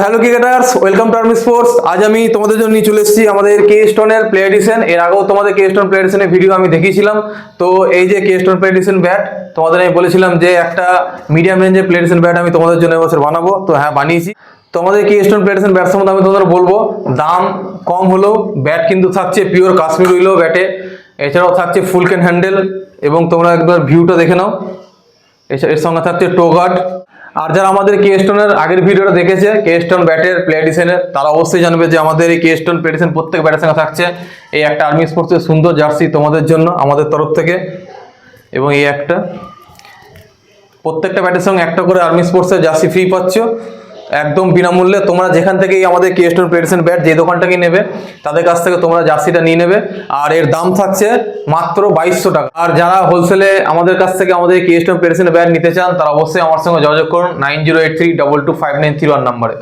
Hello cricketers, welcome to army sports. আজ আমি তোমাদের জন্য নিয়ে চলে এসেছি আমাদের কে স্টোনের প্লে এডিশন। এর আগেও তোমাদের কে স্টোন প্লে এডিশনের ভিডিও আমি দেখিয়েছিলাম। তো এই যে কে স্টোন প্লে এডিশন ব্যাট, তোমাদের আমি বলেছিলাম যে একটা মিডিয়াম রেঞ্জের প্লে এডিশন ব্যাট আমি তোমাদের জন্য এবছর বানাবো। তো হ্যাঁ, বানিয়েছি। তোমাদের কে স্টোন প্লে এডিশন ব্যাট সম্বন্ধে আমি তোমাদের বলবো। দাম কম হলেও ব্যাট কিন্তু থাকছে পিওর কাশ্মীর উইলো ব্যাটে। এছাড়াও থাকছে ফুল ক্যান হ্যান্ডেল, এবং তোমরা একবার ভিউটা দেখে নাও। এর সঙ্গে থাকছে টো গার্ড। আর যারা আমাদের কে স্টোনের আগের ভিডিওটা দেখেছে কে স্টোন ব্যাটের প্লে এডিশনের, তারা অবশ্যই জানবে যে আমাদের এই কে স্টোন প্লে এডিশন প্রত্যেক ব্যাটের সঙ্গে থাকছে এই একটা আর্মি স্পোর্টসের সুন্দর জার্সি তোমাদের জন্য আমাদের তরফ থেকে, এবং এই একটা প্রত্যেকটা ব্যাটের সঙ্গে একটা করে আর্মি স্পোর্টসের জার্সি ফ্রি পাচ্ছ একদম বিনামূল্যে। তোমরা যেখান থেকেই আমাদের কে স্টোন প্লে এডিশন ব্যাট যে দোকানটাকে নেবে তাদের কাছ থেকে তোমরা জার্সিটা নিয়ে নেবে। আর এর দাম থাকছে মাত্র 2200 টাকা। আর যারা হোলসেলে আমাদের কাছ থেকে আমাদের কে স্টোন প্লে এডিশন ব্যাট নিতে চান, তারা অবশ্যই আমার সঙ্গে যোগাযোগ করুন 9083225931 নাম্বারে।